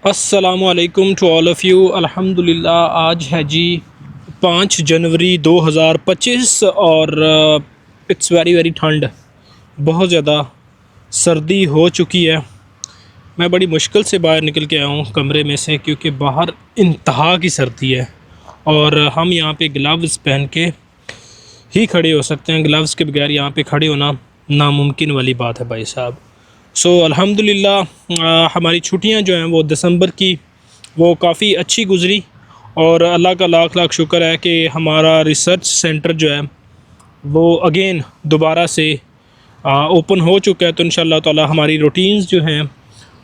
अस्सलामुअलैकुम to all of you. अल्हम्दुलिल्लाह आज है जी 5 जनवरी 2025 और इट्स वेरी वेरी ठंड, बहुत ज़्यादा सर्दी हो चुकी है। मैं बड़ी मुश्किल से बाहर निकल के आया हूँ कमरे में से, क्योंकि बाहर इंतहा की सर्दी है और हम यहाँ पे ग्लव्स पहन के ही खड़े हो सकते हैं। ग्लव्स के बगैर यहाँ पे खड़े होना नामुमकिन वाली बात है भाई साहब। सो अल्हम्दुलिल्लाह हमारी छुट्टियां जो हैं वो दिसंबर की वो काफ़ी अच्छी गुज़री और अल्लाह का लाख लाख शुक्र है कि हमारा रिसर्च सेंटर जो है वो अगेन दोबारा से ओपन हो चुका है। तो इंशाल्लाह ताला हमारी रूटीन्स जो हैं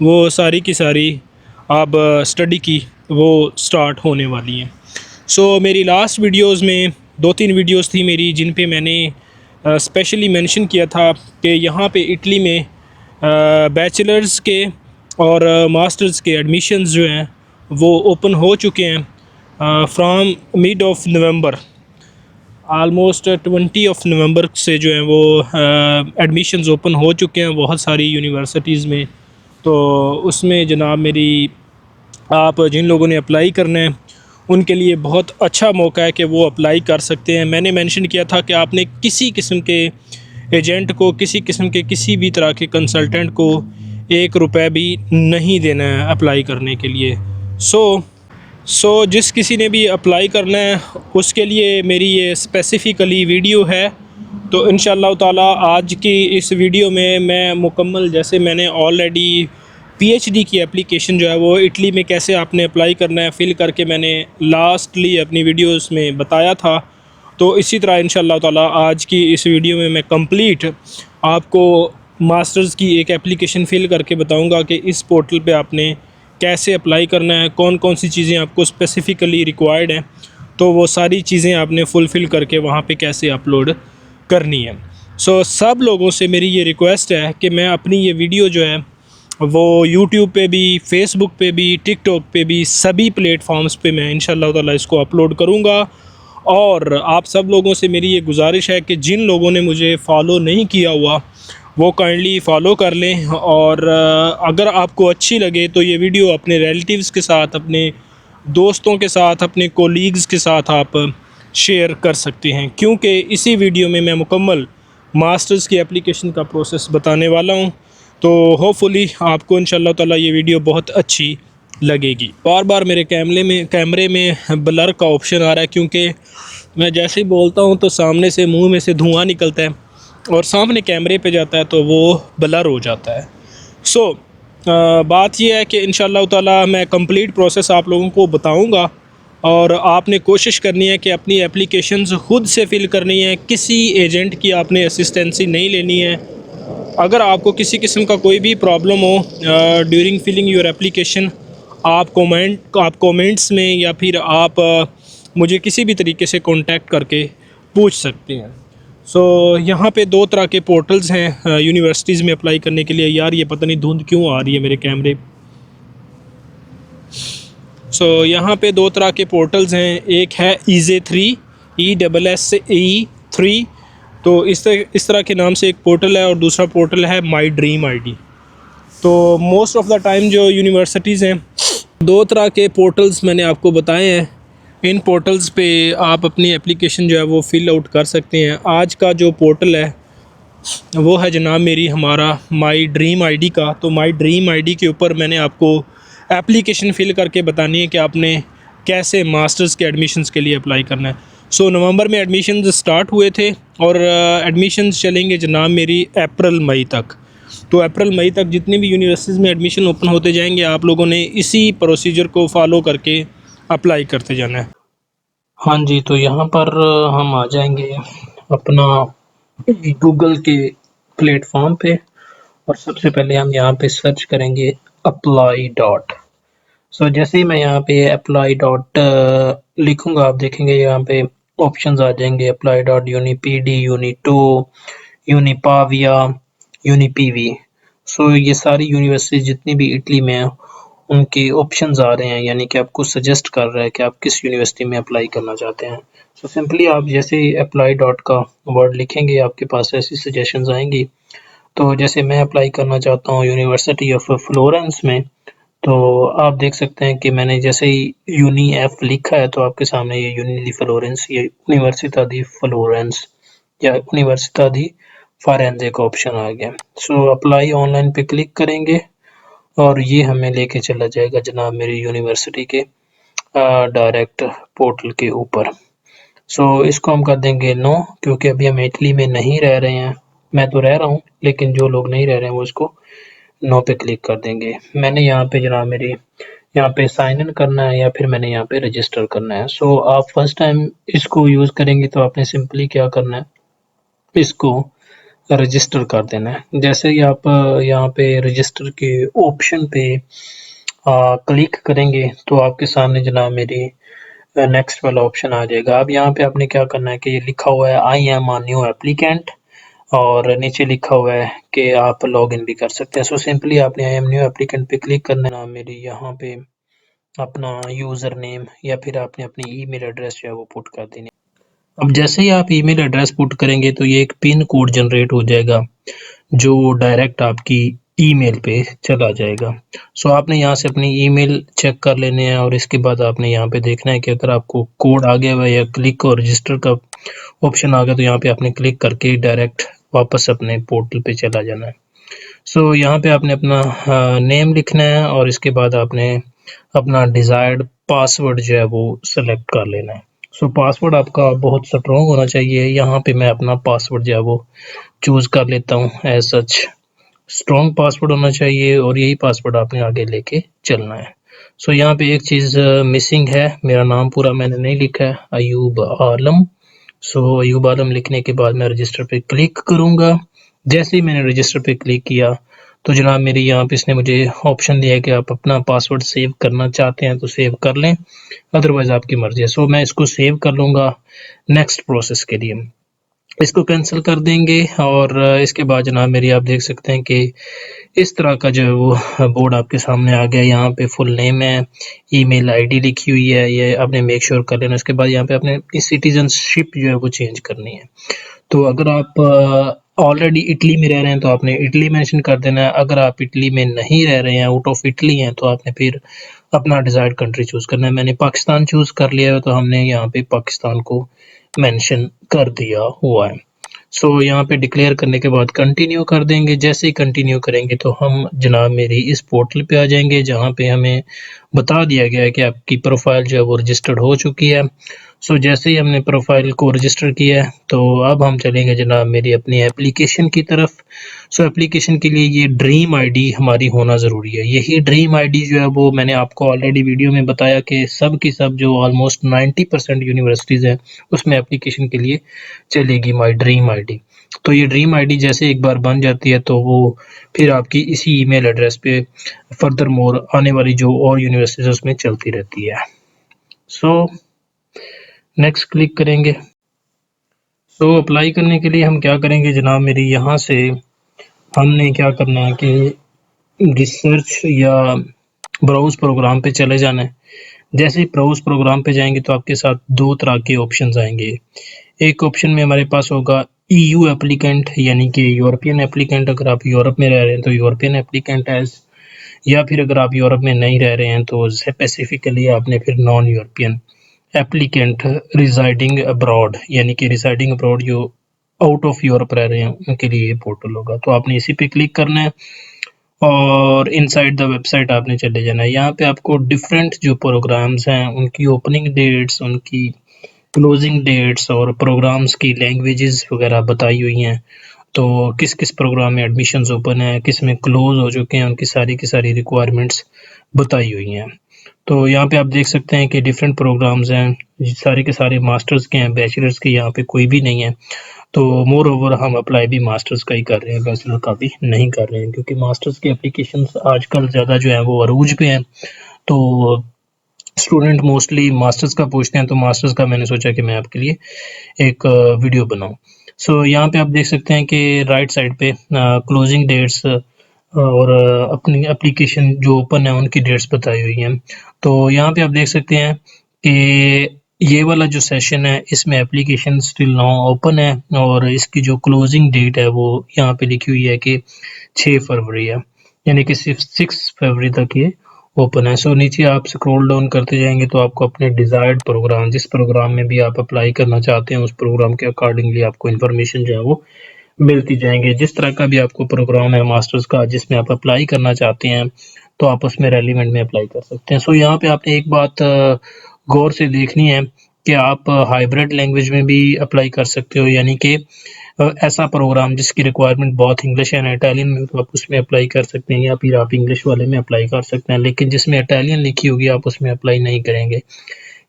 वो सारी की सारी अब स्टडी की वो स्टार्ट होने वाली हैं। सो मेरी लास्ट वीडियोस में 2-3 वीडियोस थी मेरी जिन पे मैंने स्पेशली मेंशन किया था कि यहाँ पे इटली में बैचलर्स के और मास्टर्स के एडमिशन्स जो हैं वो ओपन हो चुके हैं from mid of November. Almost 20 of November से जो है वो एडमिशन्स ओपन हो चुके हैं बहुत सारी यूनिवर्सिटीज़ में। तो उसमें जनाब मेरी आप जिन लोगों ने अप्लाई करना है उनके लिए बहुत अच्छा मौका है कि वो अप्लाई कर सकते हैं। मैंने मेंशन किया था कि आपने किसी किस्म के एजेंट को, किसी किस्म के किसी भी तरह के कंसल्टेंट को 1 रुपये भी नहीं देना है अप्लाई करने के लिए। सो जिस किसी ने भी अप्लाई करना है उसके लिए मेरी ये स्पेसिफ़िकली वीडियो है। तो इंशाअल्लाह ताला आज की इस वीडियो में मैं मुकम्मल, जैसे मैंने ऑलरेडी पीएचडी की एप्लीकेशन जो है वो इटली में कैसे आपने अप्लाई करना है फ़िल करके मैंने लास्टली अपनी वीडियोस में बताया था। तो इसी तरह इंशाअल्लाह ताला आज की इस वीडियो में मैं कंप्लीट आपको मास्टर्स की एक एप्लीकेशन फ़िल करके बताऊंगा कि इस पोर्टल पे आपने कैसे अप्लाई करना है, कौन कौन सी चीज़ें आपको स्पेसिफ़िकली रिक्वायर्ड हैं, तो वो सारी चीज़ें आपने फुलफ़िल करके वहाँ पे कैसे अपलोड करनी है। सब लोगों से मेरी ये रिक्वेस्ट है कि मैं अपनी ये वीडियो जो है वो यूट्यूब पे भी, फेसबुक पे भी, टिकटॉक पे भी, सभी प्लेटफॉर्म्स पे मैं इंशाअल्लाह ताला इसको अपलोड करूँगा। और आप सब लोगों से मेरी ये गुजारिश है कि जिन लोगों ने मुझे फ़ॉलो नहीं किया हुआ वो काइंडली फ़ॉलो कर लें। और अगर आपको अच्छी लगे तो ये वीडियो अपने रिलेटिव्स के साथ, अपने दोस्तों के साथ, अपने कोलीग्स के साथ आप शेयर कर सकते हैं, क्योंकि इसी वीडियो में मैं मुकम्मल मास्टर्स की एप्लीकेशन का प्रोसेस बताने वाला हूँ। तो होपफुली आपको इंशाअल्लाह ताला ये वीडियो बहुत अच्छी लगेगी। बार बार मेरे कैमरे में ब्लर का ऑप्शन आ रहा है, क्योंकि मैं जैसे ही बोलता हूँ तो सामने से मुंह में से धुआं निकलता है और सामने कैमरे पे जाता है तो वो ब्लर हो जाता है। बात यह है कि इंशाअल्लाह ताला मैं कंप्लीट प्रोसेस आप लोगों को बताऊँगा और आपने कोशिश करनी है कि अपनी एप्लीकेशंस ख़ुद से फ़िल करनी है, किसी एजेंट की आपने असिस्टेंसी नहीं लेनी है। अगर आपको किसी किस्म का कोई भी प्रॉब्लम हो ड्यूरिंग फिलिंग योर एप्लीकेशन, आप कमेंट्स में या फिर आप मुझे किसी भी तरीके से कांटेक्ट करके पूछ सकते हैं। यहाँ पे 2 तरह के पोर्टल्स हैं यूनिवर्सिटीज़ में अप्लाई करने के लिए। यार ये पता नहीं धुंध क्यों आ रही है मेरे कैमरे। यहाँ पे 2 तरह के पोर्टल्स हैं। एक है EZ3, ESSE3, तो इस तरह के नाम से एक पोर्टल है, और दूसरा पोर्टल है माई ड्रीम ID। तो मोस्ट ऑफ़ द टाइम जो यूनिवर्सिटीज़ हैं, 2 तरह के पोर्टल्स मैंने आपको बताए हैं। इन पोर्टल्स पे आप अपनी एप्लीकेशन जो है वो फ़िल आउट कर सकते हैं। आज का जो पोर्टल है वो है जनाब मेरी हमारा माई ड्रीम ID का। तो माई ड्रीम ID के ऊपर मैंने आपको एप्लीकेशन फ़िल करके बतानी है कि आपने कैसे मास्टर्स के एडमिशन्स के लिए अप्लाई करना है। नवंबर में एडमिशन्स स्टार्ट हुए थे और एडमिशन्स चलेंगे जनाब मेरी अप्रैल मई तक। तो अप्रैल मई तक जितनी भी यूनिवर्सिटीज़ में एडमिशन ओपन होते जाएंगे, आप लोगों ने इसी प्रोसीजर को फॉलो करके अप्लाई करते जाना है। हाँ जी, तो यहाँ पर हम आ जाएंगे अपना गूगल के प्लेटफॉर्म पे और सबसे पहले हम यहाँ पे सर्च करेंगे अप्लाई डॉट। जैसे ही मैं यहाँ पे अप्लाई डॉट लिखूँगा, आप देखेंगे यहाँ पे ऑप्शंस आ जाएंगे, अप्लाई डॉट, यूनिपीडी, यूनिटो, यूनिपाविया, यूनिपीवी। ये सारी यूनिवर्सिटी जितनी भी इटली में हैं उनके ऑप्शंस आ रहे हैं, यानी कि आपको सजेस्ट कर रहा है कि आप किस यूनिवर्सिटी में अप्लाई करना चाहते हैं। सिंपली आप जैसे ही अप्लाई डॉट का वर्ड लिखेंगे आपके पास ऐसी सजेशंस आएंगी। तो जैसे मैं अप्लाई करना चाहता हूँ यूनिवर्सिटी ऑफ फ्लोरेंस में, तो आप देख सकते हैं कि मैंने जैसे ही यूनी एफ लिखा है तो आपके सामने ये यूनी दी फ्लोरेंस, ये यूनिवर्सिटà दी फ्लोरेंस या यूनिवर्सिटà दी फारेंजे का ऑप्शन आ गया। सो अप्लाई ऑनलाइन पे क्लिक करेंगे और ये हमें लेके चला जाएगा जनाब मेरी यूनिवर्सिटी के डायरेक्ट पोर्टल के ऊपर। सो इसको हम कर देंगे नो, क्योंकि अभी हम इटली में नहीं रह रहे हैं। मैं तो रह रहा हूँ, लेकिन जो लोग नहीं रह रहे हैं वो इसको नो पे क्लिक कर देंगे। मैंने यहाँ पे जनाब मेरी यहाँ पे साइन इन करना है या फिर मैंने यहाँ पे रजिस्टर करना है। सो आप फर्स्ट टाइम इसको यूज़ करेंगे तो आपने सिंपली क्या करना है, इसको रजिस्टर कर देना है। जैसे ही आप यहाँ पे रजिस्टर के ऑप्शन पे क्लिक करेंगे तो आपके सामने जनाब मेरी नेक्स्ट वाला ऑप्शन आ जाएगा। अब यहाँ पे आपने क्या करना है कि ये लिखा हुआ है I am a new applicant, और नीचे लिखा हुआ है कि आप लॉगिन भी कर सकते हैं। सो सिंपली आपने आई एम न्यू एप्लीकेंट पे क्लिक करना है। मेरी यहाँ पे अपना यूज़र नेम या फिर आपने अपनी ईमेल एड्रेस जो है वो पुट कर देनी। अब जैसे ही आप ईमेल एड्रेस पुट करेंगे तो ये एक पिन कोड जनरेट हो जाएगा जो डायरेक्ट आपकी ईमेल पे चला जाएगा। सो आपने यहाँ से अपनी ईमेल चेक कर लेने हैं और इसके बाद आपने यहाँ पे देखना है कि अगर आपको कोड आ गया हुआ है या क्लिक और रजिस्टर का ऑप्शन आ गया तो यहाँ पे आपने क्लिक करके डायरेक्ट वापस अपने पोर्टल पे चला जाना है। सो यहाँ पे आपने अपना नेम लिखना है और इसके बाद आपने अपना डिज़ायर्ड पासवर्ड जो है वो सेलेक्ट कर लेना है। सो पासवर्ड आपका बहुत स्ट्रॉन्ग होना चाहिए। यहाँ पे मैं अपना पासवर्ड जो है वो चूज़ कर लेता हूँ। एज सच स्ट्रॉन्ग पासवर्ड होना चाहिए और यही पासवर्ड आपने आगे लेके चलना है। सो यहाँ पे एक चीज़ मिसिंग है, मेरा नाम पूरा मैंने नहीं लिखा है, अयूब आलम। सो अयूब आलम लिखने के बाद मैं रजिस्टर पे क्लिक करूँगा। जैसे ही मैंने रजिस्टर पे क्लिक किया तो जनाब मेरी यहाँ पे इसने मुझे ऑप्शन दिया है कि आप अपना पासवर्ड सेव करना चाहते हैं तो सेव कर लें, अदरवाइज़ आपकी मर्ज़ी है। सो मैं इसको सेव कर लूँगा नेक्स्ट प्रोसेस के लिए। इसको कैंसिल कर देंगे और इसके बाद जनाब मेरी आप देख सकते हैं कि इस तरह का जो है वो बोर्ड आपके सामने आ गया। यहाँ पे फुल नेम है, ईमेल आईडी लिखी हुई है, ये आपने मेक श्योर कर लेना। उसके बाद यहाँ पे आपने सिटीजनशिप जो है वो चेंज करनी है। तो अगर आप ऑलरेडी इटली में रह रहे हैं तो आपने इटली मेंशन कर देना है। अगर आप इटली में नहीं रह रहे हैं, आउट ऑफ इटली हैं, तो आपने फिर अपना डिज़ायर्ड कंट्री चूज़ करना है। मैंने पाकिस्तान चूज़ कर लिया है तो हमने यहाँ पे पाकिस्तान को मेंशन कर दिया हुआ है। सो यहाँ पे डिक्लेयर करने के बाद कंटिन्यू कर देंगे। जैसे ही कंटिन्यू करेंगे तो हम जनाब मेरी इस पोर्टल पे आ जाएंगे जहाँ पे हमें बता दिया गया है कि आपकी प्रोफाइल जो है वो रजिस्टर्ड हो चुकी है। सो जैसे ही हमने प्रोफाइल को रजिस्टर किया है तो अब हम चलेंगे जनाब मेरी अपनी एप्लीकेशन की तरफ। सो एप्लीकेशन के लिए ये ड्रीम आईडी हमारी होना ज़रूरी है। यही ड्रीम आईडी जो है वो मैंने आपको ऑलरेडी वीडियो में बताया कि सब की सब जो ऑलमोस्ट 90% यूनिवर्सिटीज़ हैं उसमें एप्लीकेशन के लिए चलेगी माई ड्रीम आईडी। तो ये ड्रीम आईडी जैसे एक बार बन जाती है तो वो फिर आपकी इसी ईमेल एड्रेस पे फर्दर मोर आने वाली जो और यूनिवर्सिटीज़ उसमें चलती रहती है। सो नेक्स्ट क्लिक करेंगे। सो अप्लाई करने के लिए हम क्या करेंगे जनाब मेरी, यहाँ से हमने क्या करना है कि रिसर्च या ब्राउज़ प्रोग्राम पे चले जाना है। जैसे ही ब्राउज़ प्रोग्राम पे जाएंगे तो आपके साथ दो तरह के ऑप्शंस आएंगे। एक ऑप्शन में हमारे पास होगा EU एप्लीकेंट, यानी कि यूरोपियन एप्लीकेंट। अगर आप यूरोप में रह रहे हैं तो यूरोपियन एप्लीकेंट एज, या फिर अगर आप यूरोप में नहीं रह रहे हैं तो स्पेसिफिकली आपने फिर non European applicant residing abroad, यानी कि रिसाइडिंग अब्रॉड जो आउट ऑफ यूरोप रह रहे हैं उनके लिए ये पोर्टल होगा। तो आपने इसी पे क्लिक करना है और इनसाइड द वेबसाइट आपने चले जाना है। यहाँ पे आपको डिफरेंट जो प्रोग्राम्स हैं उनकी ओपनिंग डेट्स, उनकी क्लोजिंग डेट्स और प्रोग्राम्स की लैंग्वेजेस वगैरह बताई हुई हैं। तो किस किस प्रोग्राम में एडमिशन्स ओपन है, किस में क्लोज हो चुके हैं, उनकी सारी की सारी रिक्वायरमेंट्स बताई हुई हैं। तो यहाँ पे आप देख सकते हैं कि डिफरेंट प्रोग्राम्स हैं, सारे के सारे मास्टर्स के हैं, बैचलर्स के यहाँ पे कोई भी नहीं है। तो मोर ओवर हम अप्लाई भी मास्टर्स का ही कर रहे हैं, बैचलर का भी नहीं कर रहे हैं, क्योंकि मास्टर्स की एप्लीकेशंस आजकल ज़्यादा जो है वो अरूज पे हैं। तो स्टूडेंट मोस्टली मास्टर्स का पूछते हैं, तो मास्टर्स का मैंने सोचा कि मैं आपके लिए एक वीडियो बनाऊं। सो यहाँ पे आप देख सकते हैं कि राइट साइड पे क्लोजिंग डेट्स और अपनी एप्लीकेशन जो ओपन है उनकी डेट्स बताई हुई हैं। तो यहाँ पे आप देख सकते हैं कि ये वाला जो सेशन है इसमें एप्लीकेशन स्टिल नाउ ओपन है और इसकी जो क्लोजिंग डेट है वो यहाँ पे लिखी हुई है कि 6 फरवरी है, यानी कि सिर्फ 6 फरवरी तक ये ओपन है। सो नीचे आप स्क्रॉल डाउन करते जाएंगे तो आपको अपने डिज़ायर्ड प्रोग्राम, जिस प्रोग्राम में भी आप अप्लाई करना चाहते हैं उस प्रोग्राम के अकॉर्डिंगली आपको इन्फॉर्मेशन जो है वो मिलती जाएंगे। जिस तरह का भी आपको प्रोग्राम है मास्टर्स का जिसमें आप अप्लाई करना चाहते हैं तो आप उसमें रेलिवेंट में अप्लाई कर सकते हैं। सो यहाँ पे आपने एक बात गौर से देखनी है कि आप हाइब्रिड लैंग्वेज में भी अप्लाई कर सकते हो, यानी कि ऐसा प्रोग्राम जिसकी रिक्वायरमेंट बहुत इंग्लिश एंड इटालियन में तो आप उसमें अप्लाई कर सकते हैं, या फिर आप इंग्लिश वाले में अप्लाई कर सकते हैं, लेकिन जिसमें इटालियन लिखी होगी आप उसमें अप्लाई नहीं करेंगे,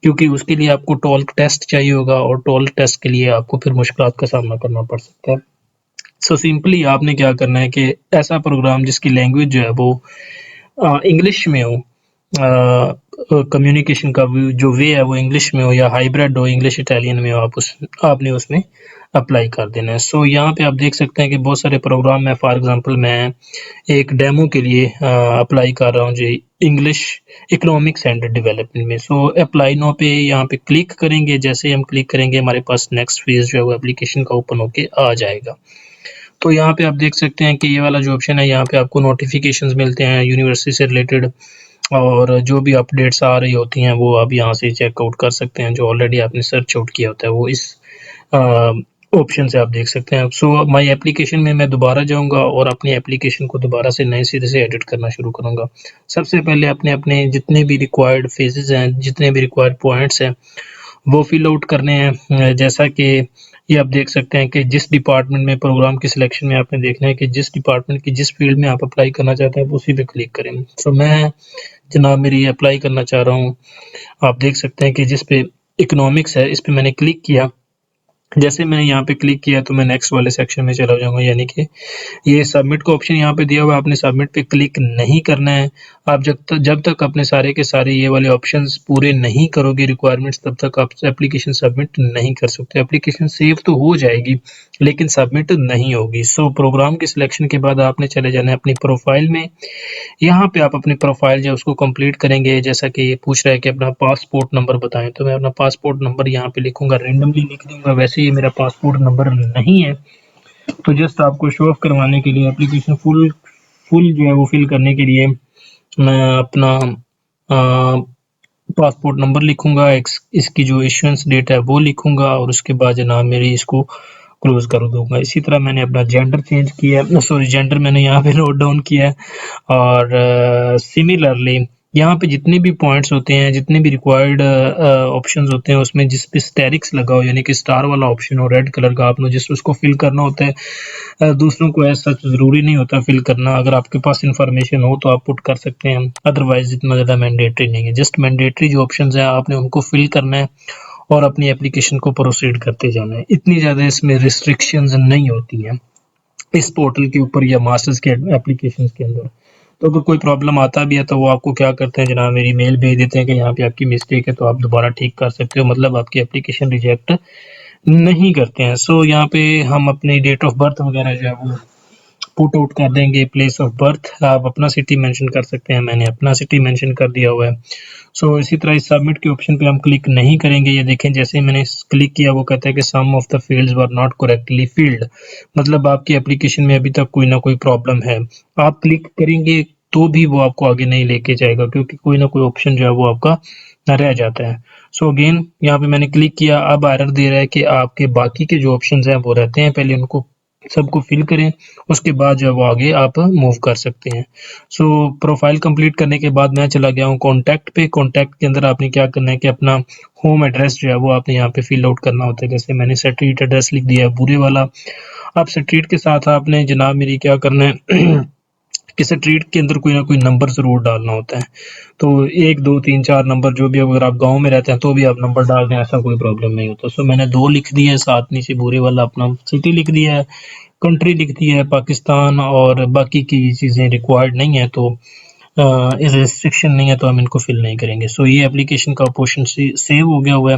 क्योंकि उसके लिए आपको टोल्क टेस्ट चाहिए होगा और टोल्क टेस्ट के लिए आपको फिर मुश्किलात का सामना करना पड़ सकता है। सो सिंपली आपने क्या करना है कि ऐसा प्रोग्राम जिसकी लैंग्वेज जो है वो इंग्लिश में हो, कम्युनिकेशन का जो वे है वो इंग्लिश में हो या हाइब्रिड हो, इंग्लिश इटालियन में हो, आपने उसमें अप्लाई कर देना है। सो यहाँ पे आप देख सकते हैं कि बहुत सारे प्रोग्राम है। फॉर एग्जांपल मैं एक डेमो के लिए अप्लाई कर रहा हूँ जी, इंग्लिश इकोनॉमिक्स एंड डेवलपमेंट में। सो अप्लाई नो पे यहाँ पे क्लिक करेंगे। जैसे हम क्लिक करेंगे हमारे पास नेक्स्ट फेज जो है वो एप्लीकेशन का ओपन होके आ जाएगा। तो यहाँ पे आप देख सकते हैं कि ये वाला जो ऑप्शन है यहाँ पे आपको नोटिफिकेशंस मिलते हैं यूनिवर्सिटी से रिलेटेड, और जो भी अपडेट्स आ रही होती हैं वो आप यहाँ से चेकआउट कर सकते हैं। जो ऑलरेडी आपने सर्च आउट किया होता है वो इस ऑप्शन से आप देख सकते हैं। सो माई एप्लीकेशन में मैं दोबारा जाऊंगा और अपनी एप्लीकेशन को दोबारा से नए सिरे से एडिट करना शुरू करूंगा। सबसे पहले अपने जितने भी रिक्वायर्ड फेजेस हैं, जितने भी रिक्वायर्ड पॉइंट्स हैं वो फिल आउट करने हैं। जैसा कि ये आप देख सकते हैं कि जिस डिपार्टमेंट में प्रोग्राम की सिलेक्शन में आपने देखना है कि जिस डिपार्टमेंट की जिस फील्ड में आप अप्लाई करना चाहते हैं उसी पे क्लिक करें। सो मैं जनाब मेरी अप्लाई करना चाह रहा हूँ, आप देख सकते हैं कि जिस पे इकोनॉमिक्स है इस पे मैंने क्लिक किया। जैसे मैंने यहाँ पे क्लिक किया तो मैं नेक्स्ट वाले सेक्शन में चला जाऊंगा, यानी कि ये सबमिट का ऑप्शन यहाँ पे दिया हुआ है, आपने सबमिट पे क्लिक नहीं करना है। आप जब तक अपने सारे के सारे ये वाले ऑप्शंस पूरे नहीं करोगे रिक्वायरमेंट्स, तब तक आप एप्लीकेशन सबमिट नहीं कर सकते। एप्लीकेशन सेव तो हो जाएगी लेकिन सबमिट नहीं होगी। सो प्रोग्राम की सिलेक्शन के बाद आपने चले जाना है अपनी प्रोफाइल में। यहाँ पे आप अपनी प्रोफाइल जो है उसको कंप्लीट करेंगे। जैसा कि ये पूछ रहा है कि अपना पासपोर्ट नंबर बताएं, तो मैं अपना पासपोर्ट नंबर यहाँ पे लिखूंगा, रैंडमली लिख दूंगा। वैसे ये मेरा पासपोर्ट नंबर नहीं है, तो जस्ट आपको शो ऑफ करवाने के लिए एप्लीकेशन फुल जो है वो फिल करने के लिए मैं अपना पासपोर्ट नंबर लिखूंगा, इसकी जो इशुएंस डेट है वो लिखूंगा और उसके बाद जनाब मेरी इसको क्लोज कर दूंगा। इसी तरह मैंने अपना जेंडर चेंज किया है, सॉरी जेंडर मैंने यहाँ पे नोट डाउन किया है। और सिमिलरली यहाँ पे जितने भी पॉइंट्स होते हैं, जितने भी रिक्वायर्ड ऑप्शंस होते हैं, उसमें जिस पे स्टेरिक्स लगा हो यानी कि स्टार वाला ऑप्शन हो रेड कलर का, आपने जिस उसको फिल करना होता है। दूसरों को ऐसा ज़रूरी नहीं होता फिल करना। अगर आपके पास इंफॉर्मेशन हो तो आप पुट कर सकते हैं, अदरवाइज इतना ज़्यादा मैंडेटरी नहीं है। जस्ट मैंडेटरी जो ऑप्शंस हैं आपने उनको फिल करना है और अपनी एप्लीकेशन को प्रोसीड करते जाना है। इतनी ज़्यादा इसमें रिस्ट्रिक्शंस नहीं होती हैं इस पोर्टल के ऊपर या मास्टर्स के एप्लीकेशंस के अंदर। तो अगर कोई प्रॉब्लम आता भी है तो वो आपको क्या करते हैं जनाब, मेरी मेल भेज देते हैं कि यहाँ पे आपकी मिस्टेक है तो आप दोबारा ठीक कर सकते हो, मतलब आपकी एप्लीकेशन रिजेक्ट नहीं करते हैं। सो यहाँ पे हम अपनी डेट ऑफ बर्थ वगैरह जो है वो पुट आउट कर देंगे। प्लेस ऑफ बर्थ आप अपना सिटी मेंशन कर सकते हैं, मैंने अपना सिटी मेंशन कर दिया हुआ है। सो इसी तरह इस सबमिट के ऑप्शन पे हम क्लिक नहीं करेंगे। ये देखें जैसे ही मैंने क्लिक किया वो कहता है कि some of the fields were not correctly filled, मतलब आपकी एप्लीकेशन में अभी तक कोई ना कोई प्रॉब्लम है। आप क्लिक करेंगे तो भी वो आपको आगे नहीं लेके जाएगा क्योंकि कोई ना कोई ऑप्शन जो है वो आपका रह जाता है। सो अगेन यहाँ पे मैंने क्लिक किया, अब एरर दे रहा है कि आपके बाकी के जो ऑप्शंस हैं वो रहते हैं, पहले उनको सबको फिल करें, उसके बाद जो है वो आगे आप मूव कर सकते हैं। सो प्रोफाइल कंप्लीट करने के बाद मैं चला गया हूँ कॉन्टैक्ट पे। कॉन्टैक्ट के अंदर आपने क्या करना है कि अपना होम एड्रेस जो है वो आपने यहाँ पे फिल आउट करना होता है। जैसे मैंने स्ट्रीट एड्रेस लिख दिया है बुरे वाला। अब स्ट्रीट के साथ आपने जनाब मेरी क्या करना है कि स्ट्रीट के अंदर कोई ना कोई नंबर ज़रूर डालना होता है। तो 1 2 3 4 नंबर जो भी, अगर आप गाँव में रहते हैं तो भी आप नंबर डाल दें, ऐसा कोई प्रॉब्लम नहीं होता। सो मैंने 2 लिख दिए है, साथ नीचे बुरे वाला अपना सिटी लिख दिया है, कंट्री लिख दी है पाकिस्तान, और बाकी की चीज़ें रिक्वायर्ड नहीं है तो इस रिस्ट्रिक्शन नहीं है तो हम इनको फिल नहीं करेंगे। सो ये एप्लीकेशन का पोर्शन सेव हो गया हुआ है।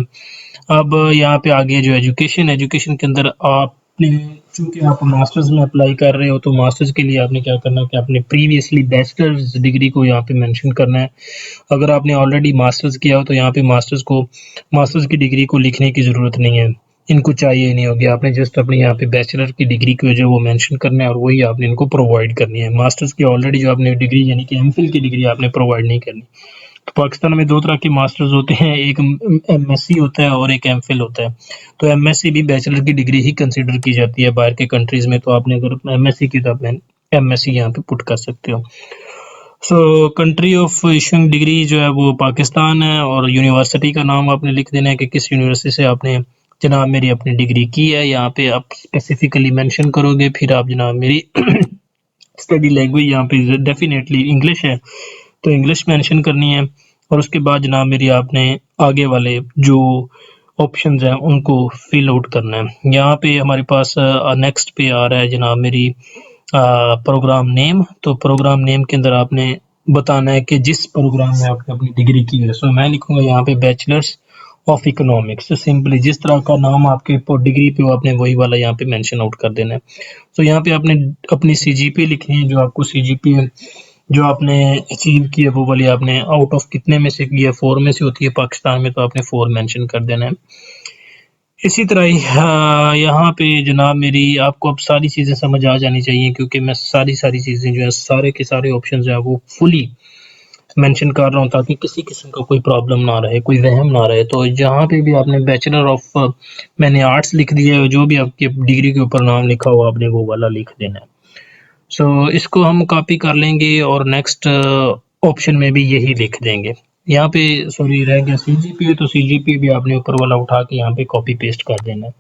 अब यहाँ पे आगे जो एजुकेशन के अंदर आपने, चूंकि आप मास्टर्स में अप्लाई कर रहे हो तो मास्टर्स के लिए आपने क्या करना है कि आपने प्रीवियसली बैचलर्स डिग्री को यहाँ पे मेंशन करना है। अगर आपने ऑलरेडी मास्टर्स किया हो तो यहाँ पे मास्टर्स की डिग्री को लिखने की ज़रूरत नहीं है। इनको चाहिए नहीं होगी। आपने जस्ट अपनी यहाँ पे बैचलर की डिग्री को जो वो मेंशन करना है और वही आपने इनको प्रोवाइड करनी है। मास्टर्स की ऑलरेडी जो आपने डिग्री यानी कि एमफिल की डिग्री आपने प्रोवाइड नहीं करनी। तो पाकिस्तान में दो तरह के मास्टर्स होते हैं, एक एमएससी होता है और एक एमफिल होता है। तो एमएससी भी बैचलर की डिग्री ही कंसिडर की जाती है बाहर के कंट्रीज में। तो आपने अगर एमएससी की तो आपने एमएससी यहाँ पे पुट कर सकते हो। सो कंट्री ऑफ इशूइंग डिग्री जो है वो पाकिस्तान है और यूनिवर्सिटी का नाम आपने लिख देना है कि किस यूनिवर्सिटी से आपने जनाब मेरी अपनी डिग्री की है। यहाँ पे आप स्पेसिफिकली मेंशन करोगे। फिर आप जनाब मेरी स्टडी लैंग्वेज यहाँ पे डेफिनेटली इंग्लिश है तो इंग्लिश मेंशन करनी है। और उसके बाद जनाब मेरी आपने आगे वाले जो ऑप्शंस हैं उनको फिल आउट करना है। यहाँ पे हमारे पास नेक्स्ट पे आ रहा है जनाब मेरी प्रोग्राम नेम। तो प्रोग्राम नेम के अंदर आपने बताना है कि जिस प्रोग्राम में आपने अपनी डिग्री की है। सो मैं लिखूंगा यहाँ पे बैचलर्स ऑफ इकोनॉमिक्स। सिंपली जिस तरह का नाम आपके डिग्री पे हो आपने वही वाला यहाँ पे मेंशन आउट कर देना है। तो यहाँ पे आपने अपनी सीजीपी लिखनी है, जो आपको सीजीपी जो आपने अचीव की है वो वाली आपने आउट ऑफ कितने में से की है, 4 में से होती है पाकिस्तान में, तो आपने 4 मेंशन कर देना है। इसी तरह ही यहाँ पे जनाब मेरी आपको अब सारी चीज़ें समझ आ जानी चाहिए, क्योंकि मैं सारी चीज़ें जो है सारे के सारे ऑप्शन जो है वो फुली मेंशन कर रहा हूँ ताकि किसी किस्म का कोई प्रॉब्लम ना रहे, कोई वहम ना रहे। तो जहाँ पे भी आपने बैचलर ऑफ मैंने आर्ट्स लिख दिया है, जो भी आपके डिग्री के ऊपर नाम लिखा हुआ आपने वो वाला लिख देना है। सो इसको हम कॉपी कर लेंगे और नेक्स्ट ऑप्शन में भी यही लिख देंगे। यहाँ पे सॉरी रह गया सीजीपी है, तो सीजीपी भी आपने ऊपर वाला उठा के यहाँ पे कॉपी पेस्ट कर देना है।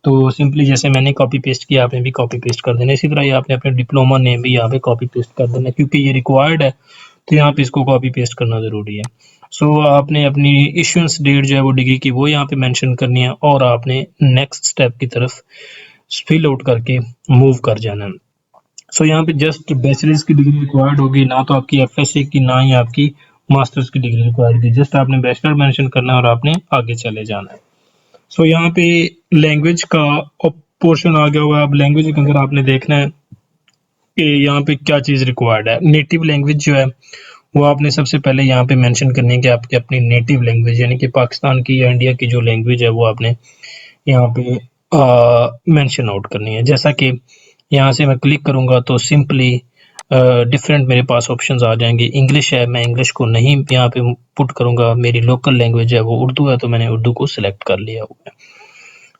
तो सिंपली जैसे मैंने कॉपी पेस्ट किया आपने भी कॉपी पेस्ट कर देना है। इसी तरह ही आपने अपने डिप्लोमा नेम भी यहाँ पे कॉपी पेस्ट कर देना है, क्योंकि ये रिक्वायर्ड है तो यहाँ पे इसको कॉपी पेस्ट करना ज़रूरी है। सो आपने अपनी इशुएंस डेट जो है वो डिग्री की वो यहाँ पे मेंशन करनी है और आपने नेक्स्ट स्टेप की तरफ फिल आउट करके मूव कर जाना है। सो यहाँ पे जस्ट बैचलर्स की डिग्री रिक्वायर्ड होगी, ना तो आपकी एफएससी की ना ही आपकी मास्टर्स की डिग्री रिक्वायर्ड होगी। जस्ट आपने बैचलर मेंशन करना है और आपने आगे चले जाना है। सो यहाँ पे लैंग्वेज का पोर्शन आ गया हुआ है। अब लैंग्वेज के अंदर आपने देखना है कि यहाँ पे क्या चीज़ रिक्वायर्ड है। नेटिव लैंग्वेज जो है वो आपने सबसे पहले यहाँ पे मेंशन करनी है कि आपकी अपनी नेटिव लैंग्वेज यानी कि पाकिस्तान की या इंडिया की जो लैंग्वेज है वो आपने यहाँ पे मेंशन आउट करनी है। जैसा कि यहाँ से मैं क्लिक करूँगा तो सिंपली डिफरेंट मेरे पास ऑप्शंस आ जाएंगे। इंग्लिश है, मैं इंग्लिश को नहीं यहाँ पे पुट करूँगा। मेरी लोकल लैंग्वेज है वो उर्दू है, तो मैंने उर्दू को सिलेक्ट कर लिया हुआ है।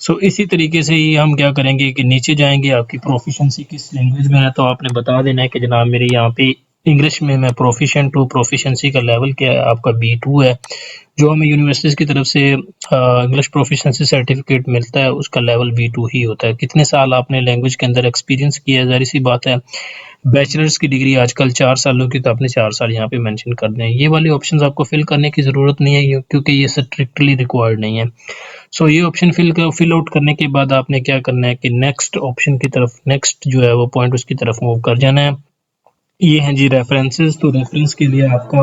सो इसी तरीके से ही हम क्या करेंगे कि नीचे जाएंगे, आपकी प्रोफिशेंसी किस लैंग्वेज में है तो आपने बता देना है कि जनाब मेरे यहाँ पे इंग्लिश में मैं प्रोफिशेंट हूँ। प्रोफिशेंसी का लेवल क्या है आपका, B2 है। जो हमें यूनिवर्सिटीज़ की तरफ से इंग्लिश प्रोफिशेंसी सर्टिफिकेट मिलता है उसका लेवल B2 ही होता है। कितने साल आपने लैंग्वेज के अंदर एक्सपीरियंस किया है, ज़ाहिर सी बात है बैचलर्स की डिग्री आजकल 4 सालों की, तो आपने 4 साल यहाँ पे मेंशन कर दें। ये वाले ऑप्शंस आपको फिल करने की ज़रूरत नहीं है क्योंकि ये स्ट्रिक्टली रिक्वायर्ड नहीं है। सो ये ऑप्शन फिल आउट करने के बाद आपने क्या करना है कि नेक्स्ट ऑप्शन की तरफ, नेक्स्ट जो है वो पॉइंट उसकी तरफ मूव कर जाना है। ये हैं जी रेफरेंसेस। तो रेफरेंस के लिए आपका